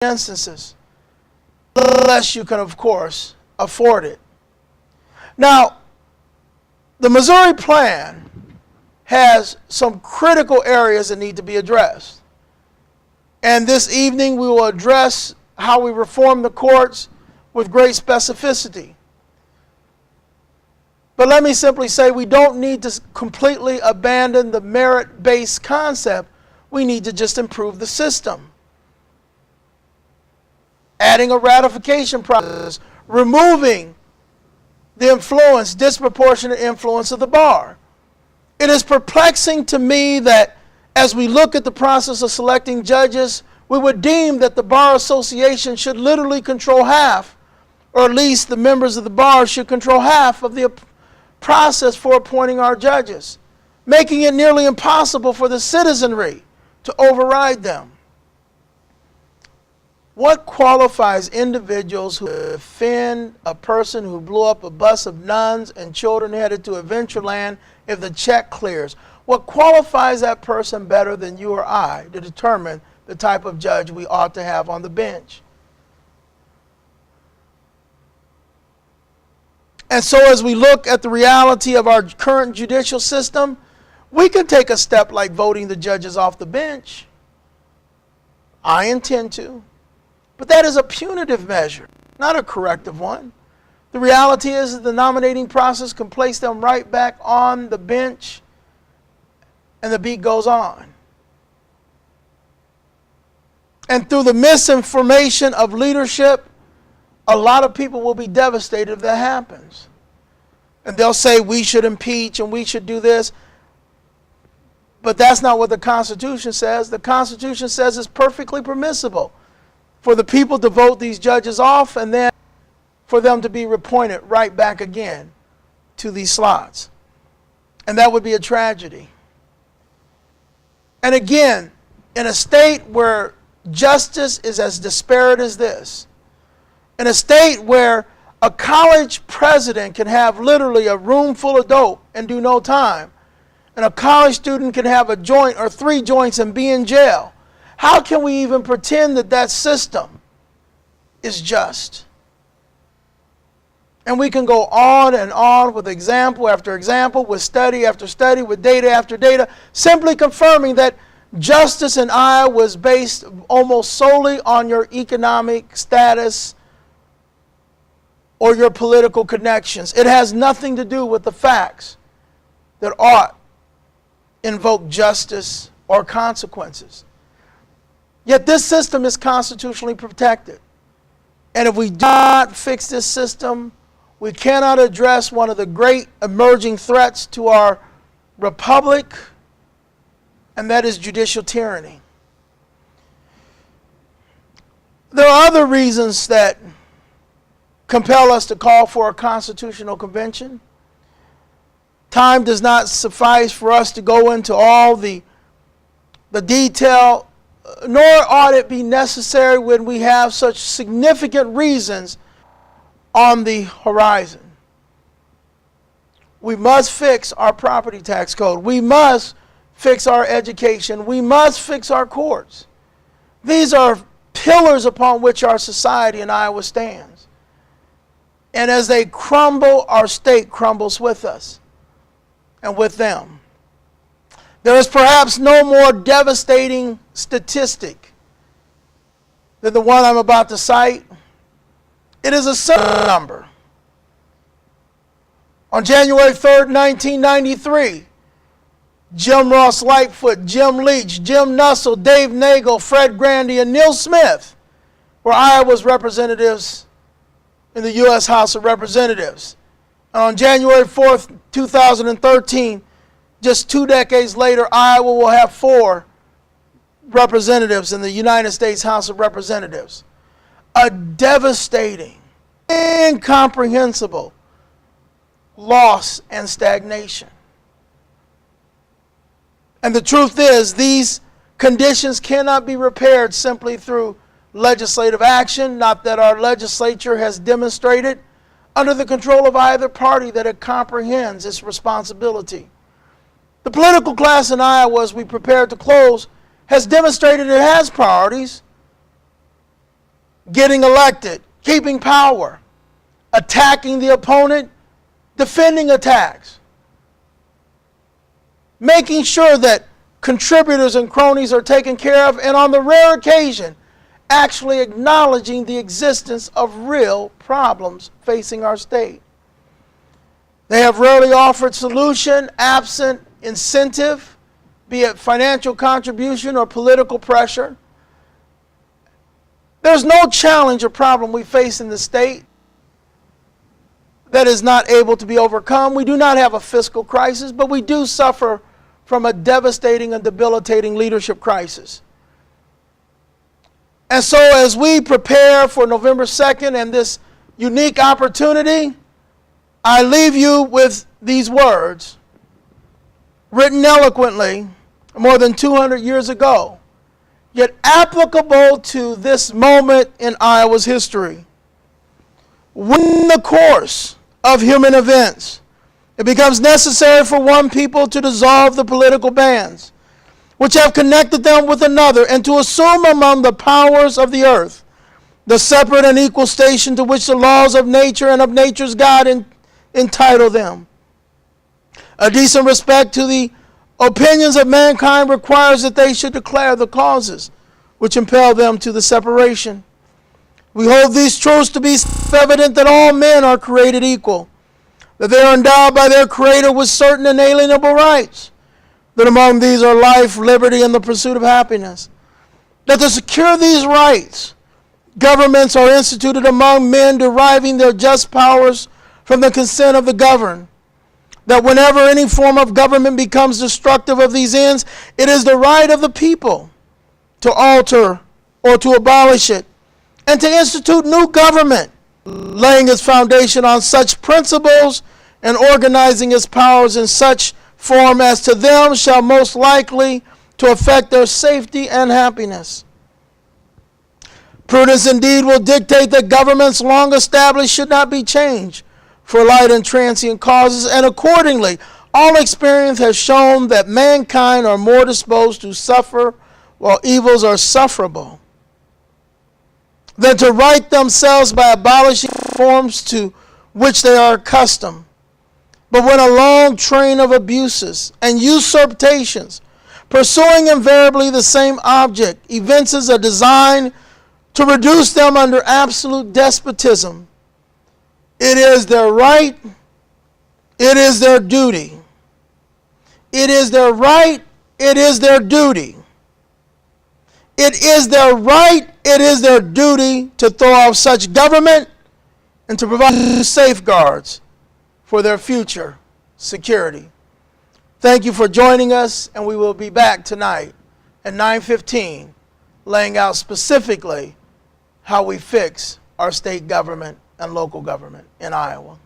instances, unless you can, of course, afford it. Now, the Missouri plan has some critical areas that need to be addressed. And this evening we will address how we reform the courts with great specificity. But let me simply say we don't need to completely abandon the merit-based concept. We need to just improve the system. Adding a ratification process, removing the influence, disproportionate influence of the bar. It is perplexing to me that as we look at the process of selecting judges, we would deem that the Bar Association should literally control half, or at least the members of the bar should control half of the process for appointing our judges, making it nearly impossible for the citizenry to override them. What qualifies individuals who defend a person who blew up a bus of nuns and children headed to Adventureland if the check clears? What qualifies that person better than you or I to determine the type of judge we ought to have on the bench? And so as we look at the reality of our current judicial system, we can take a step like voting the judges off the bench. I intend to. But that is a punitive measure, not a corrective one. The reality is that the nominating process can place them right back on the bench, and the beat goes on. And through the misinformation of leadership, a lot of people will be devastated if that happens. And they'll say we should impeach and we should do this. But that's not what the Constitution says. The Constitution says it's perfectly permissible for the people to vote these judges off and then for them to be reappointed right back again to these slots. And that would be a tragedy. And again, in a state where justice is as disparate as this, in a state where a college president can have literally a room full of dope and do no time, and a college student can have a joint or 3 joints and be in jail, how can we even pretend that that system is just? And we can go on and on with example after example, with study after study, with data after data, simply confirming that justice in Iowa was based almost solely on your economic status or your political connections. It has nothing to do with the facts that ought invoke justice or consequences. Yet this system is constitutionally protected. And if we do not fix this system, we cannot address one of the great emerging threats to our republic, and that is judicial tyranny. There are other reasons that compel us to call for a constitutional convention. Time does not suffice for us to go into all the detail, nor ought it be necessary when we have such significant reasons on the horizon. We must fix our property tax code. We must fix our education. We must fix our courts. These are pillars upon which our society in Iowa stands. And as they crumble, our state crumbles with us and with them. There is perhaps no more devastating statistic than the one I'm about to cite. It is a certain number. On January 3rd, 1993, Jim Ross Lightfoot, Jim Leach, Jim Nussel, Dave Nagel, Fred Grandy, and Neil Smith were Iowa's representatives in the U.S. House of Representatives. And on January 4th, 2013, just 2 decades later, Iowa will have 4 representatives in the United States House of Representatives. A devastating, incomprehensible loss and stagnation. And the truth is, these conditions cannot be repaired simply through legislative action, not that our legislature has demonstrated under the control of either party that it comprehends its responsibility. The political class in Iowa, as we prepare to close, has demonstrated it has priorities. getting elected, keeping power, attacking the opponent, defending attacks, making sure that contributors and cronies are taken care of, and on the rare occasion, actually acknowledging the existence of real problems facing our state. They have rarely offered solution absent incentive, be it financial contribution or political pressure. There's no challenge or problem we face in the state that is not able to be overcome. We do not have a fiscal crisis, but we do suffer from a devastating and debilitating leadership crisis. And so as we prepare for November 2nd and this unique opportunity, I leave you with these words, written eloquently more than 200 years ago, yet applicable to this moment in Iowa's history. When the course of human events, it becomes necessary for one people to dissolve the political bands which have connected them with another, and to assume among the powers of the earth the separate and equal station to which the laws of nature and of nature's God entitle them. A decent respect to the opinions of mankind requires that they should declare the causes which impel them to the separation. We hold these truths to be self-evident, that all men are created equal, that they are endowed by their Creator with certain inalienable rights, that among these are life, liberty, and the pursuit of happiness. That to secure these rights, governments are instituted among men, deriving their just powers from the consent of the governed. That whenever any form of government becomes destructive of these ends, it is the right of the people to alter or to abolish it, and to institute new government, laying its foundation on such principles and organizing its powers in such form as to them shall most likely to affect their safety and happiness. Prudence indeed will dictate that governments long established should not be changed for light and transient causes, and accordingly, all experience has shown that mankind are more disposed to suffer while evils are sufferable than to right themselves by abolishing forms to which they are accustomed. But when a long train of abuses and usurpations, pursuing invariably the same object, evinces a design to reduce them under absolute despotism, it is their right, it is their duty. It is their right, it is their duty. It is their right, it is their duty to throw off such government and to provide safeguards for their future security. Thank you for joining us, and we will be back tonight at 9:15, laying out specifically how we fix our state government and local government in Iowa.